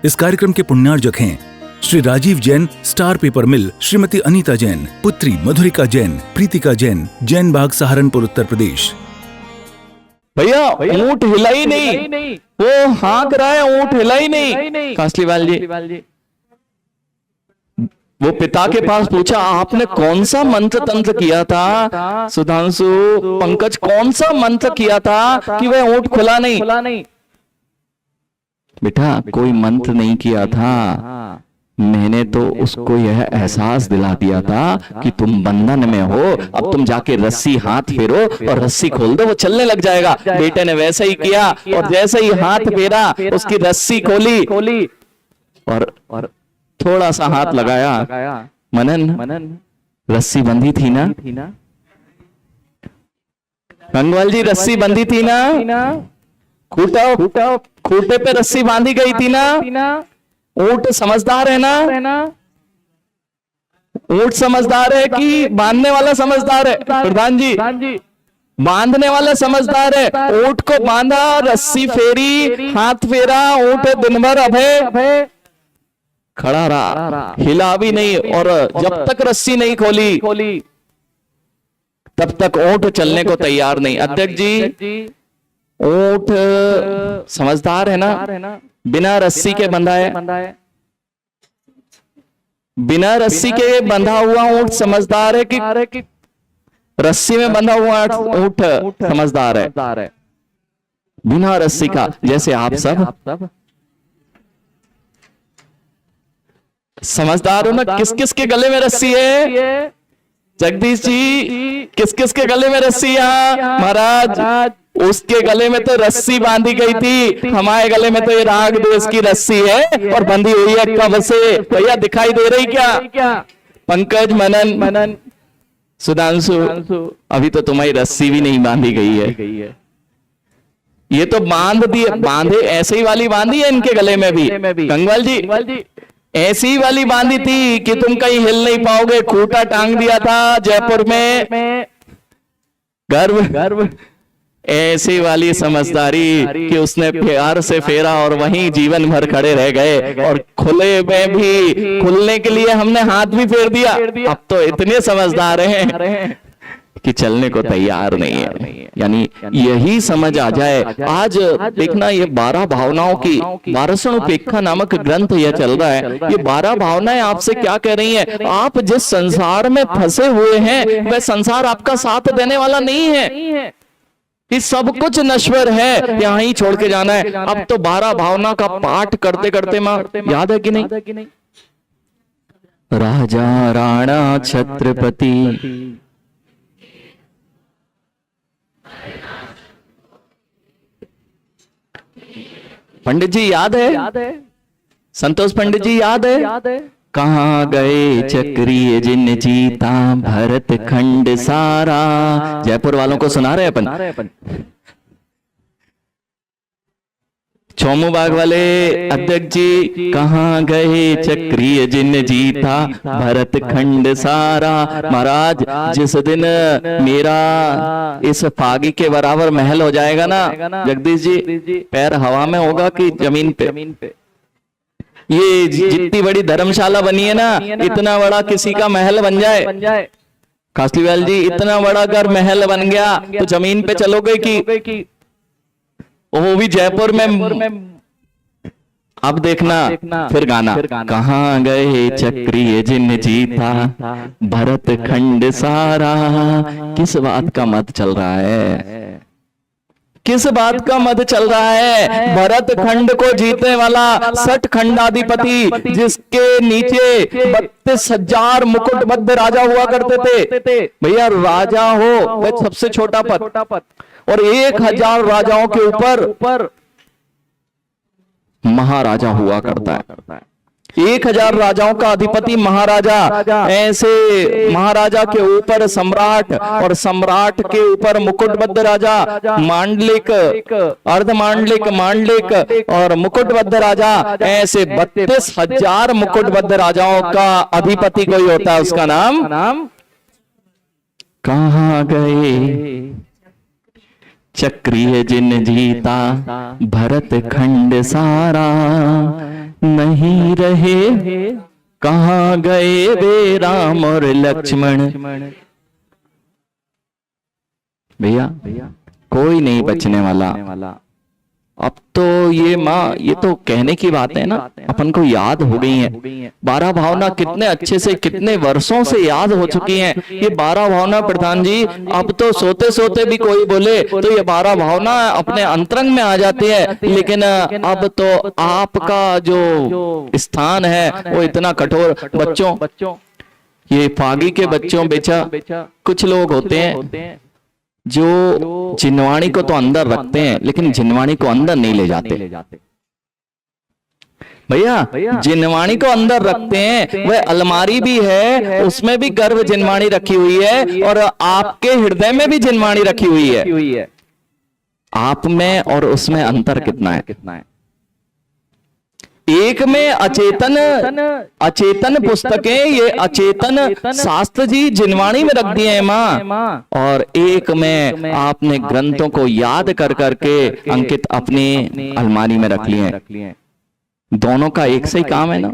इस कार्यक्रम के पुण्यार्जक हैं श्री राजीव जैन, स्टार पेपर मिल, श्रीमती अनीता जैन, पुत्री मधुरिका जैन, प्रीतिका जैन, जैन बाग, सहारनपुर, उत्तर प्रदेश। भैया ऊंट हिला ही नहीं, वो हाँक रहा है, ऊंट हिला ही नहीं। कांस्टेबल जी वो पिता के पास पूछा, आपने कौन सा मंत्र तंत्र किया था? सुधांशु, पंकज, कौन सा मंत्र किया था कि वह ऊंट खुला नहीं? बेटा कोई मंत्र नहीं किया था, मैंने तो उसको यह एहसास दिला दिया था कि तुम बंधन में हो, अब तुम जाके रस्सी हाथ फेरो और रस्सी खोल दो, वो चलने लग जाएगा। बेटे ने वैसे ही किया और जैसे ही हाथ फेरा उसकी रस्सी खोली और थोड़ा सा हाथ लगाया। मनन रस्सी बंधी थी ना? गंगवाल जी रस्सी बंधी थी ना? खूंटे पे रस्सी बांधी गई थी ना? ऊंट समझदार है ना? ऊंट समझदार है कि बांधने वाला समझदार है? प्रधान जी बांधने वाला समझदार है। ऊंट को बांधा, रस्सी फेरी, हाथ फेरा, ऊंट दिन भर अभय खड़ा रहा, हिला भी नहीं। और जब तक रस्सी नहीं खोली तब तक ऊंट चलने को तैयार नहीं। अध्यक्ष जी ऊंट समझदार है ना? बिना रस्सी के बंधा है, बिना रस्सी के बंधा हुआ ऊंट समझदार है कि रस्सी में बंधा हुआ ऊंट समझदार है? बिना रस्सी का। जैसे आप सब समझदार हो ना? किस किस के गले में रस्सी है? जगदीश जी किस किस के गले में रस्सी है? महाराज उसके गले में तो रस्सी बांधी गई थी, हमारे गले में तो ये राग द्वेष की रस्सी है और बंधी हुई है कब से। भैया दिखाई दे रही क्या? पंकज, मनन, सुधांशु, अभी तो तुम्हारी रस्सी भी नहीं बांधी गई है। ये तो बांधे ऐसे ही वाली बांधी है इनके गले में भी। गंगवाल जी ऐसी वाली बांधी थी कि तुम कहीं हिल नहीं पाओगे। खूंटा टांग दिया था जयपुर में, गर्व ऐसी वाली समझदारी कि उसने प्यार से फेरा और वहीं जीवन भर खड़े रह गए। और खुले में भी खुलने के लिए हमने हाथ भी फेर दिया। अब तो इतने समझदार हैं कि चलने को तैयार नहीं है। यानी यही समझ आ जाए। आज देखना ये 12 भावनाओं की 12 उपेक्षा नामक ग्रंथ यह चल रहा है। ये 12 भावनाएं आपसे क्या कह रही हैं? आप जिस संसार में फंसे हुए हैं वह संसार आपका साथ देने वाला नहीं है। कि सब कुछ नश्वर है, यहाँ ही छोड़ के जाना है। अब तो 12 भावना का पाठ करते करते मां याद है कि नहीं? राजा राणा छत्रपति, पंडित जी याद है? संतोष पंडित जी याद है? कहाँ गए चक्रीय जिन जीता भरत खंड सारा। जयपुर वालों को सुना रहे अपन। छोमू बाग वाले अध्यक्ष जी, कहाँ गए चक्रीय जिन जीता भरत खंड सारा। महाराज जिस दिन मेरा इस फागी के बराबर महल हो जाएगा ना जगदीश जी, पैर हवा में होगा कि जमीन पे। ये जितनी बड़ी धर्मशाला बनी है ना, इतना बड़ा किसी का महल बन जाए, कास्टीवाल जी इतना बड़ा अगर महल बन गया तो जमीन पे चलोगे कि वो भी जयपुर में। अब देखना फिर गाना। कहाँ गए चक्रीय जिन जीता भरत खंड सारा। किस बात का मत चल रहा है? किस बात का मत चल रहा है? भरत खंड को जीतने वाला 60 खंडाधिपति जिसके नीचे 32,000 मुकुटबद्ध राजा हुआ करते थे। भैया राजा हो वह सबसे छोटा पद, और 1,000 राजाओं के ऊपर महाराजा हुआ करता है। 1,000 राजाओं का अधिपति महाराजा। ऐसे महाराजा के ऊपर सम्राट, और सम्राट के ऊपर मुकुटबद्ध राजा, मांडलिक, अर्धमांडलिक, मांडलिक और मुकुटबद्ध राजा। ऐसे 32,000 मुकुटबद्ध राजाओं का अधिपति कोई होता है, उसका नाम कहाँ गए चक्रीय जिन जीता भरत खंड सारा। नहीं रहे, कहाँ गए वे राम और लक्ष्मण। भैया कोई नहीं बचने वाला। अब तो ये तो कहने की बात है ना, अपन को याद हो गई है 12 भावना। कितने अच्छे से, कितने वर्षों से याद हो चुकी हैं ये 12 भावना प्रधान जी। अब तो सोते सोते भी कोई बोले तो ये 12 भावना अपने अंतरंग में आ जाती है। लेकिन अब तो आपका जो स्थान है वो इतना कठोर। बच्चों, ये फागी के बच्चों, बेचा कुछ लोग होते हैं जो जिनवाणी को तो अंदर रखते हैं लेकिन जिनवाणी को अंदर नहीं ले जाते। भैया जिनवाणी को अंदर रखते हैं, वह अलमारी भी है, उसमें भी गर्भ जिनवाणी रखी हुई है और आपके हृदय में भी जिनवाणी रखी हुई है। आप में और उसमें अंतर कितना है? एक में अचेतन पुस्तकें, ये अचेतन शास्त्र जी जिनवाणी में रख दिए हैं माँ, और एक में आपने ग्रंथों को याद कर करके अंकित अपनी अलमारी में रख लिए हैं। दोनों का एक से ही काम है ना?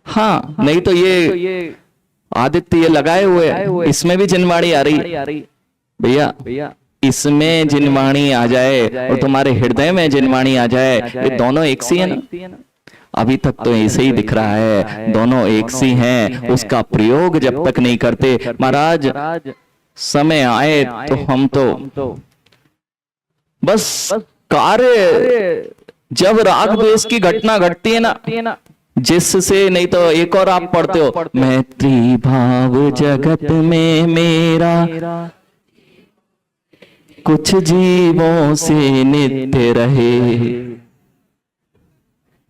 हाँ, नहीं तो ये आदित्य ये लगाए हुए, इसमें भी जिनवाणी आ रही। भैया इसमें जिनवाणी आ जाए और तुम्हारे हृदय में जिनवाणी आ जाए, ये दोनों एक सी है ना? अभी तक तो ऐसे ही दिख रहा है, दोनों एक सी हैं। उसका प्रयोग जब तक नहीं करते महाराज, समय आए तो हम तो बस कार्य, जब राग द्वेष की घटना घटती है ना, जिससे, नहीं तो एक और आप पढ़ते हो, मैत्री भाव जगत में मेरा कुछ जीवों से नित्य रहे।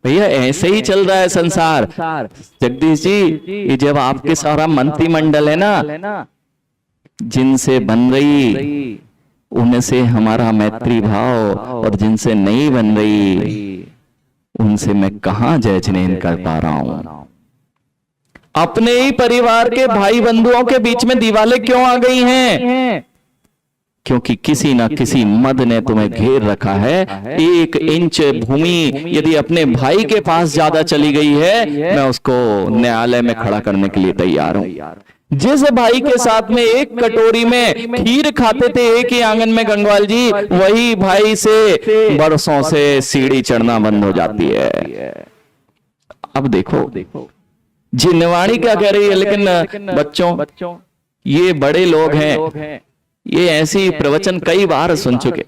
भैया ऐसे ही चल रहा है संसार। जगदीश जी, ये जब आपके सारा मंत्रिमंडल है ना, जिनसे बन रही उनसे हमारा मैत्री भाव, और जिनसे नहीं बन रही उनसे मैं कहां जय जिनेन कर पा रहा हूं। अपने ही परिवार के भाई बंधुओं के बीच में दीवारें क्यों आ गई हैं? क्योंकि किसी ना किसी मद ने तुम्हें घेर रखा है। 1 इंच भूमि यदि अपने भाई के पास ज्यादा चली गई है, मैं उसको न्यायालय में खड़ा करने के लिए तैयार हूं। जिस भाई के साथ में एक कटोरी में खीर खाते थे एक ही आंगन में गंगवाल जी, वही भाई से बरसों से सीढ़ी चढ़ना बंद हो जाती है। अब देखो जिनवाणी क्या कह रही है। लेकिन बच्चों, ये बड़े लोग हैं, ये ऐसी प्रवचन कई बार सुन चुके।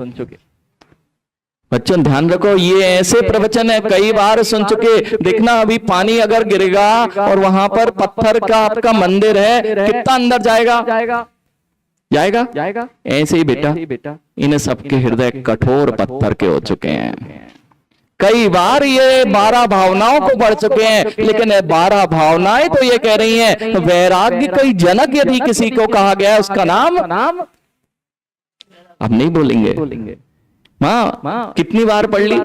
बच्चों ध्यान रखो, ये ऐसे प्रवचन है कई बार सुन चुके। देखना अभी पानी अगर गिरेगा और वहां पर पत्थर का आपका मंदिर है, कितना अंदर जाएगा? ऐसे ही बेटा, इन सबके हृदय कठोर पत्थर के हो चुके हैं। कई बार ये 12 भावनाओं को बढ़ चुके हैं, लेकिन 12 भावनाएं तो ये कह रही हैं, वैराग्य कई जनक यदि किसी को कहा गया, उसका नाम अब नहीं बोलेंगे। माँ कितनी बार पढ़ ली?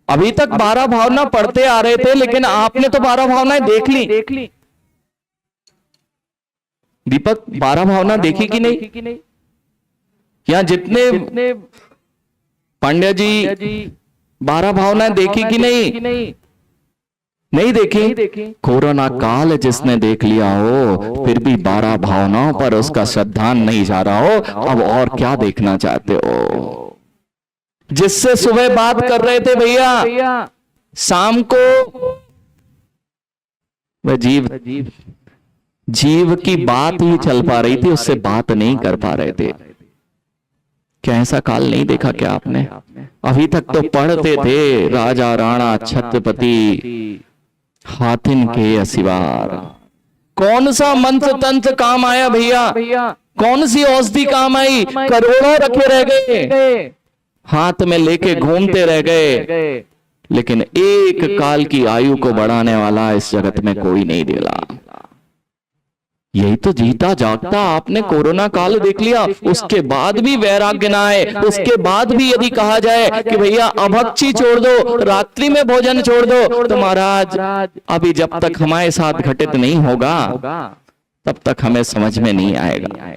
अभी तक 12 भावना पढ़ते आ रहे थे, लेकिन आपने तो 12 भावनाएं देख ली। दीपक 12 भावना देखी कि नहीं? यहाँ जितने पांड्या जी 12 भावनाएं देखी कि नहीं? नहीं देखी। कोरोना काल जिसने देख लिया हो, फिर भी 12 भावनाओं पर उसका श्रद्धान नहीं जा रहा हो, अब और क्या देखना चाहते हो? जिससे सुबह बात कर रहे थे भैया, शाम को वह जीव की बात ही चल पा रही थी, उससे बात नहीं कर पा रहे थे। क्या ऐसा काल नहीं देखा क्या आपने? अभी तक तो पढ़ते थे राजा राणा छत्रपति हाथिन के असिवार। कौन सा मंत्र तंत्र काम आया भैया? कौन सी औषधि काम आई? करोड़ों रखे रह गए, हाथ में लेके घूमते रह गए, लेकिन एक काल की आयु को बढ़ाने वाला इस जगत में कोई नहीं दिला। यही तो जीता जागता आपने कोरोना काल देख लिया, उसके बाद भी वैराग्य ना आए, उसके बाद भी यदि कहा जाए कि भैया अभक्षी छोड़ दो, रात्रि में भोजन छोड़ दो, तो महाराज अभी जब तक हमारे साथ घटित नहीं होगा तब तक हमें समझ में नहीं आएगा।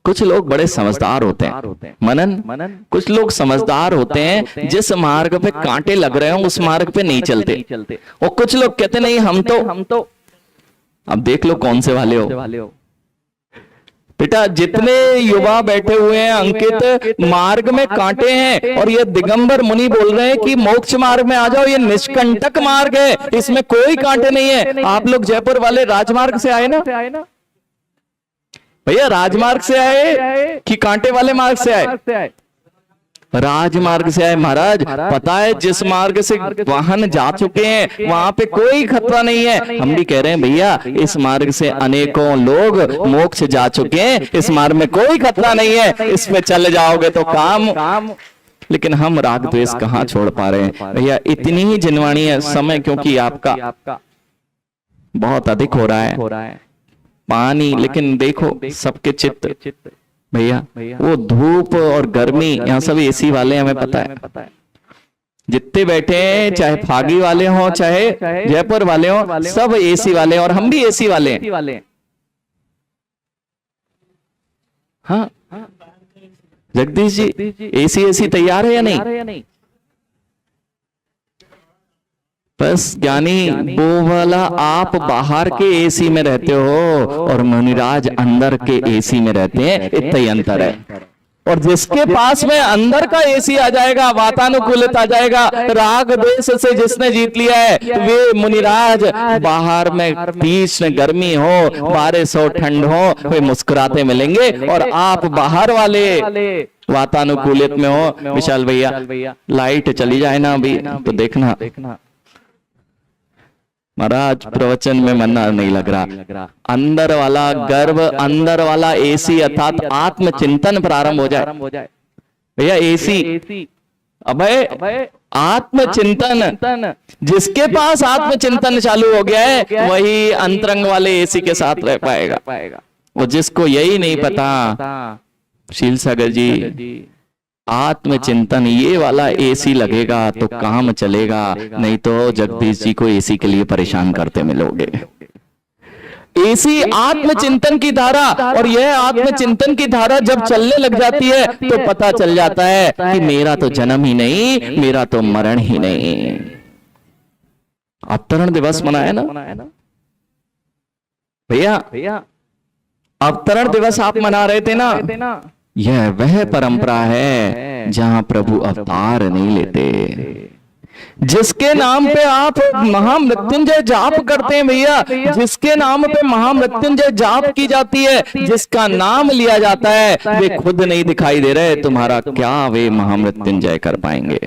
कुछ लोग बड़े समझदार होते हैं, मनन कुछ लोग समझदार होते हैं, जिस मार्ग पे कांटे लग रहे हो उस मार्ग पे नहीं चलते। और कुछ लोग कहते नहीं हम तो अब देख लो कौन से वाले हो बेटा। जितने युवा बैठे हुए हैं अंकित, मार्ग में कांटे हैं, और ये दिगंबर मुनि बोल रहे हैं कि मोक्ष मार्ग में आ जाओ, ये निष्कंटक मार्ग है, इसमें कोई कांटे नहीं है। आप लोग जयपुर वाले राजमार्ग से आए ना भैया? राजमार्ग से आए कि कांटे वाले मार्ग से आए? राजमार्ग से आए महाराज। पता है जिस मार्ग से वाहन जा चुके हैं वहां पे कोई खतरा नहीं है। हम भी कह रहे हैं भैया इस मार्ग से अनेकों लोग मोक्ष जा चुके हैं, इस मार्ग में कोई खतरा नहीं है, इसमें चले जाओगे तो काम। लेकिन हम राग द्वेष कहाँ छोड़ पा रहे हैं भैया? इतनी ही जिनवाणी है समय, क्योंकि आपका बहुत अधिक हो रहा है पानी। लेकिन देखो सबके चित्त भैया, वो धूप और गर्मी, यहाँ सब एसी वाले, हमें पता है जितने बैठे हैं, चाहे फागी वाले हों चाहे जयपुर वाले हों, सब एसी वाले, और हम भी एसी वाले हैं। हाँ जगदीश जी, एसी तैयार है या नहीं? बस ज्ञानी वो वाला, आप बाहर के एसी में रहते हो और मुनिराज अंदर के एसी में रहते हैं, इतना ही अंतर है। और जिसके पास में अंदर का एसी आ जाएगा, वातानुकूलित आ जाएगा, राग द्वेष से जिसने जीत लिया है, वे मुनिराज बाहर में तीक्ष्ण गर्मी हो, बारिश हो, ठंड हो, वे मुस्कुराते मिलेंगे। और आप बाहर वाले वातानुकूलित में हो। विशाल भैया लाइट चली जाए ना अभी तो देखना महाराज, प्रवचन में मन नहीं लग रहा। अंदर वाला गर्भ, अंदर वाला एसी अर्थात आत्मचिंतन प्रारंभ हो जाए भैया। एसी अभय आत्मचिंतन, जिसके पास आत्मचिंतन चालू हो गया है वही अंतरंग वाले एसी के साथ रह पाएगा। और जिसको यही नहीं पता, शील सागर जी, आत्मचिंतन ये वाला एसी लगेगा तो काम चलेगा, नहीं तो जगदीश जी को एसी के लिए परेशान करते मिलोगे। एसी आत्मचिंतन की धारा, और यह आत्मचिंतन की धारा जब चलने लग जाती है तो पता चल जाता है कि मेरा तो जन्म ही नहीं, मेरा तो मरण ही नहीं। अवतरण दिवस मनाया ना भैया? अवतरण दिवस आप मना रहे थे ना? यह वह परंपरा है जहां प्रभु अवतार नहीं लेते। जिसके नाम पे आप महामृत्युंजय जाप करते हैं भैया, जिसके नाम पे महामृत्युंजय जाप की जाती है, जिसका नाम लिया जाता है, वे खुद नहीं दिखाई दे रहे, तुम्हारा क्या वे महामृत्युंजय कर पाएंगे?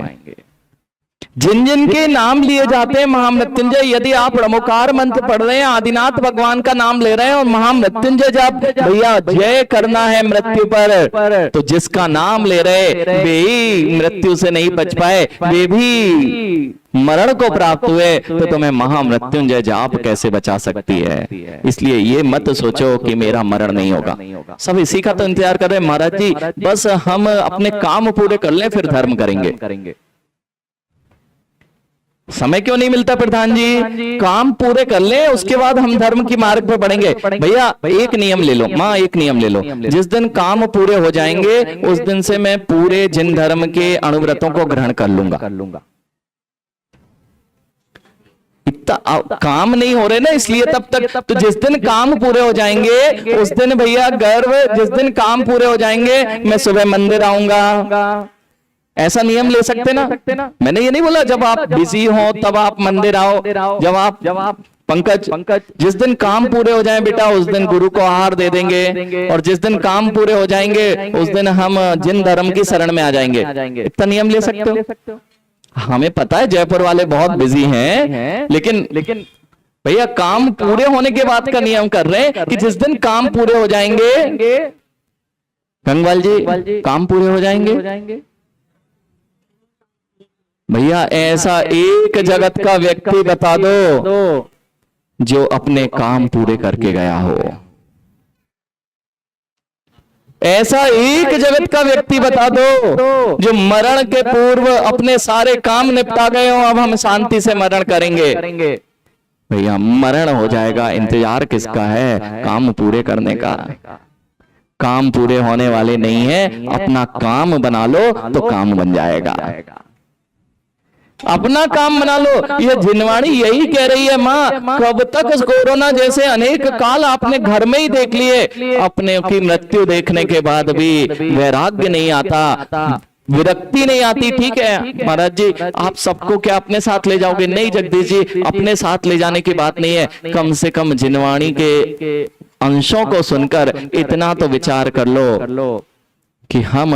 जिन जिन के नाम लिए जाते हैं महामृत्युंजय, यदि आप रमोकार मंत्र पढ़ रहे हैं, आदिनाथ भगवान का नाम ले रहे हैं और महामृत्युंजय जाप भैया जय करना है मृत्यु पर, तो जिसका नाम ले रहे वे ही मृत्यु से नहीं बच पाए, वे भी मरण को प्राप्त हुए, तो तुम्हें महामृत्युंजय जाप कैसे बचा सकती है? इसलिए ये मत सोचो कि मेरा मरण नहीं होगा। सब इसी का तो इंतजार कर रहे हैं महाराज जी, बस हम अपने काम पूरे कर लें फिर धर्म करेंगे। समय क्यों नहीं मिलता प्रधान जी? काम पूरे कर ले, उसके बाद हम धर्म की मार्ग पर बढ़ेंगे। भैया एक नियम ले लो, माँ एक नियम ले लो, जिस दिन काम पूरे हो जाएंगे उस दिन से मैं पूरे जिन धर्म के अनुव्रतों को ग्रहण कर लूंगा। इतना काम नहीं हो रहे ना, इसलिए तब तक तो जिस दिन काम पूरे हो जाएंगे उस दिन भैया गर्व, जिस दिन काम पूरे हो जाएंगे मैं सुबह मंदिर आऊंगा। ऐसा नियम ले सकते ना? मैंने ये नहीं बोला जब आप बिजी हो तब आप मंदिर आओ। जब आप पंकज जिस दिन काम पूरे हो जाएं बेटा उस दिन गुरु को आहार दे देंगे, और जिस दिन काम पूरे हो जाएंगे उस दिन हम जिन धर्म की शरण में आ जाएंगे। इतना नियम ले सकते हो? हमें पता है जयपुर वाले बहुत बिजी हैं, लेकिन भैया काम पूरे होने के बाद का नियम कर रहे हैं कि जिस दिन काम पूरे हो जाएंगे, गंगवाल जी काम पूरे हो जाएंगे भैया, ऐसा एक जगत का व्यक्ति बता दो जो अपने काम पूरे करके गया हो। ऐसा एक जगत का व्यक्ति बता दो जो मरण के पूर्व अपने सारे काम निपटा गए हो, अब हम शांति से मरण करेंगे। भैया मरण हो जाएगा, इंतजार किसका है? काम पूरे करने का। काम पूरे होने वाले नहीं है, अपना काम बना लो तो काम बन जाएगा। अपना काम बना लो। ये जिनवाणी यही कह रही है, माँ कब तक इस कोरोना जैसे अनेक काल आपने घर में ही देख लिए, अपने की मृत्यु देखने के बाद भी वैराग्य नहीं आता, विरक्ति नहीं आती। ठीक है महाराज जी, आप सबको क्या अपने साथ ले जाओगे? नहीं जगदीश जी, अपने साथ ले जाने की बात नहीं है, कम से कम जिनवाणी के अंशों को सुनकर इतना तो विचार कर लो कि हम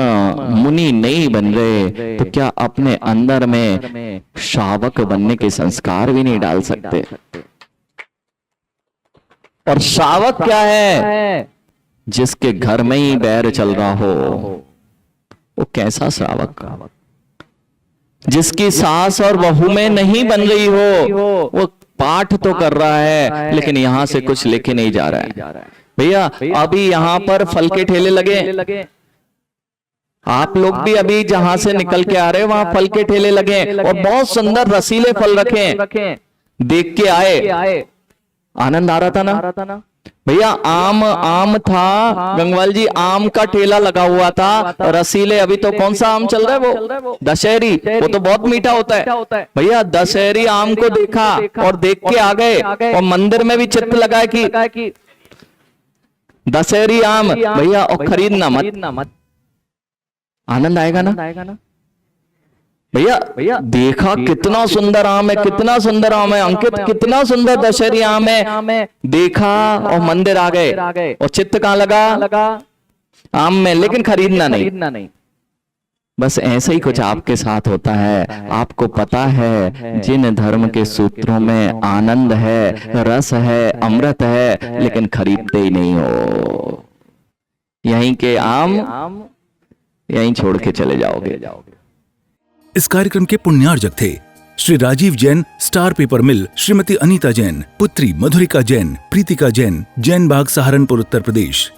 मुनि नहीं बन रहे तो क्या अपने अंदर में शावक बनने के संस्कार भी नहीं डाल सकते? और शावक क्या है? जिसके घर में ही बैर चल रहा हो, वो कैसा श्रावक? जिसकी सास और बहू में नहीं बन रही हो, वो पाठ तो कर रहा है लेकिन यहां से कुछ लेके नहीं जा रहा है। भैया अभी यहां पर फल के ठेले लगे, आप लोग भी अभी जहां से निकल के आ रहे हो वहां फल के ठेले लगे और बहुत सुंदर रसीले फल रखे, देख के आए, आनंद आ रहा था ना भैया। आम था गंगवाल जी, आम का ठेला लगा हुआ था, रसीले। अभी तो कौन सा आम चल रहा है? वो दशहरी, वो तो बहुत मीठा होता है भैया। दशहरी आम को देखा और देख के आ गए, और मंदिर में भी चित्र लगाए कि दशहरी आम भैया, और खरीदना मत, आनंद आएगा ना भैया। देखा कितना सुंदर आम है, कितना सुंदर आम है अंकित, कितना सुंदर दशहरी आम है। देखा और मंदिर आ गए, और चित्त कहां लगा? आम में, लेकिन खरीदना नहीं। बस ऐसे ही कुछ आपके साथ होता है। आपको पता है जिन धर्म के सूत्रों में आनंद है, रस है, अमृत है, लेकिन खरीदते ही नहीं हो। यहीं के आम यहीं छोड़ के चले जाओगे। इस कार्यक्रम के पुण्यार्जक थे श्री राजीव जैन, स्टार पेपर मिल, श्रीमती अनीता जैन, पुत्री मधुरिका जैन, प्रीतिका जैन, जैन बाग सहारनपुर उत्तर प्रदेश।